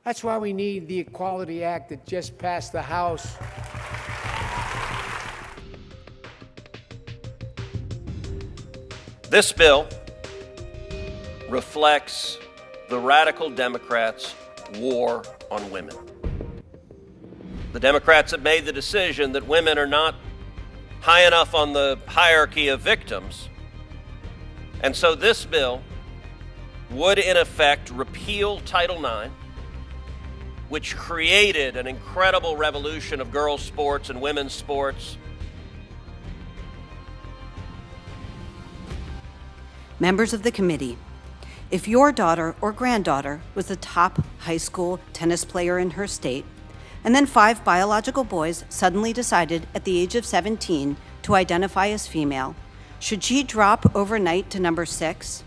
That's why we need the Equality Act that just passed the House. This bill reflects the radical Democrats' war on women. The Democrats have made the decision that women are not high enough on the hierarchy of victims. And so this bill would, in effect, repeal Title IX, which created an incredible revolution of girls' sports and women's sports. Members of the committee, if your daughter or granddaughter was the top high school tennis player in her state, and then 5 biological boys suddenly decided at the age of 17 to identify as female, should she drop overnight to number 6?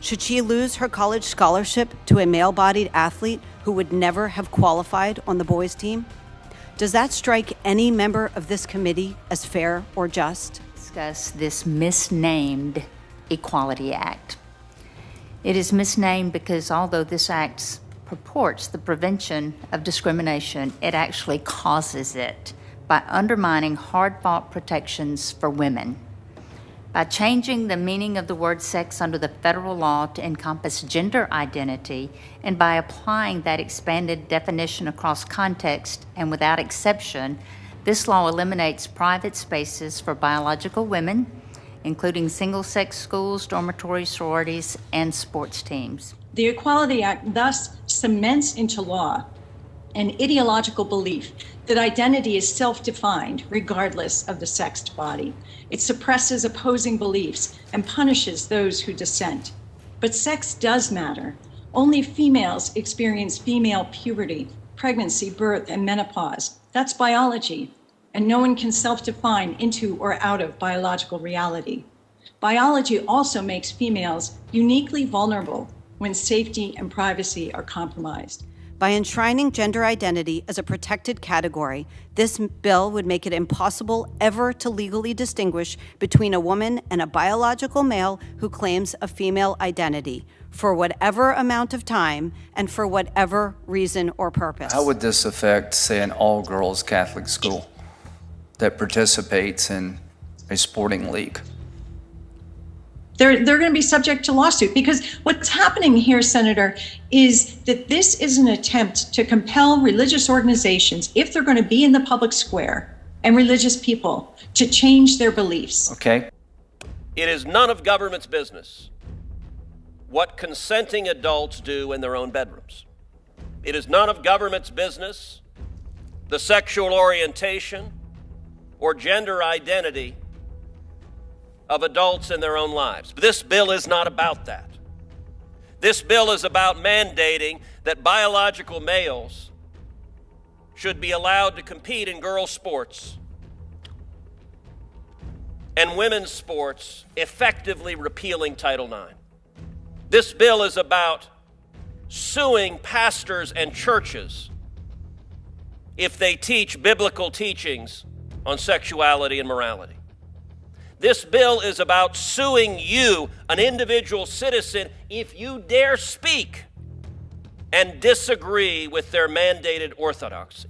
Should she lose her college scholarship to a male-bodied athlete who would never have qualified on the boys' team? Does that strike any member of this committee as fair or just? Discuss this misnamed Equality Act. It is misnamed because although this act purports the prevention of discrimination, it actually causes it by undermining hard-fought protections for women. By changing the meaning of the word sex under the federal law to encompass gender identity, and by applying that expanded definition across context and without exception, this law eliminates private spaces for biological women, including single-sex schools, dormitories, sororities, and sports teams. The Equality Act thus cements into law an ideological belief that identity is self-defined regardless of the sexed body. It suppresses opposing beliefs and punishes those who dissent. But sex does matter. Only females experience female puberty, pregnancy, birth, and menopause. That's biology, and no one can self-define into or out of biological reality. Biology also makes females uniquely vulnerable when safety and privacy are compromised. By enshrining gender identity as a protected category, this bill would make it impossible ever to legally distinguish between a woman and a biological male who claims a female identity for whatever amount of time and for whatever reason or purpose. How would this affect, say, an all-girls Catholic school that participates in a sporting league? They're going to be subject to lawsuit, because what's happening here, Senator, is that this is an attempt to compel religious organizations, if they're going to be in the public square, and religious people, to change their beliefs. Okay. It is none of government's business what consenting adults do in their own bedrooms. It is none of government's business the sexual orientation or gender identity of adults in their own lives. But this bill is not about that. This bill is about mandating that biological males should be allowed to compete in girls' sports and women's sports, effectively repealing Title IX. This bill is about suing pastors and churches if they teach biblical teachings on sexuality and morality. This bill is about suing you, an individual citizen, if you dare speak and disagree with their mandated orthodoxy.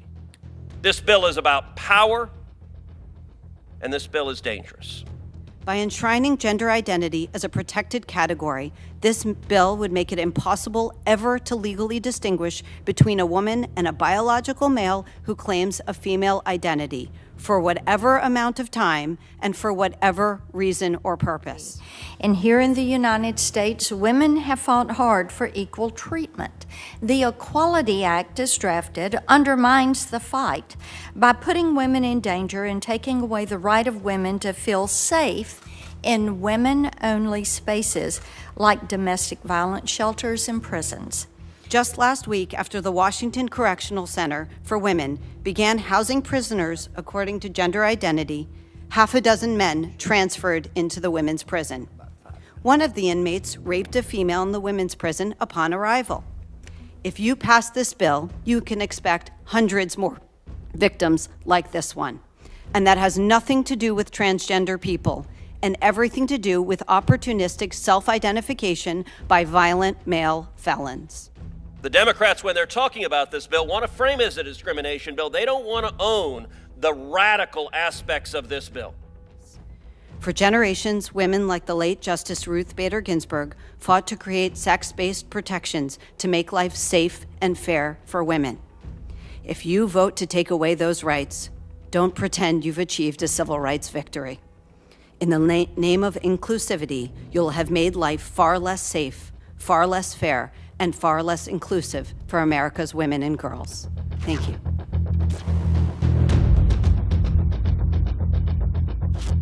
This bill is about power, and this bill is dangerous. By enshrining gender identity as a protected category, this bill would make it impossible ever to legally distinguish between a woman and a biological male who claims a female identity for whatever amount of time and for whatever reason or purpose. And here in the United States, women have fought hard for equal treatment. The Equality Act, as drafted, undermines the fight by putting women in danger and taking away the right of women to feel safe in women-only spaces like domestic violence shelters and prisons. Just last week, after the Washington Correctional Center for Women began housing prisoners according to gender identity, 6 men transferred into the women's prison. One of the inmates raped a female in the women's prison upon arrival. If you pass this bill, you can expect hundreds more victims like this one. And that has nothing to do with transgender people and everything to do with opportunistic self-identification by violent male felons. The Democrats, when they're talking about this bill, want to frame it as a discrimination bill. They don't want to own the radical aspects of this bill. For generations, women like the late Justice Ruth Bader Ginsburg fought to create sex-based protections to make life safe and fair for women. If you vote to take away those rights, don't pretend you've achieved a civil rights victory. In the name of inclusivity, you'll have made life far less safe, far less fair, and far less inclusive for America's women and girls. Thank you.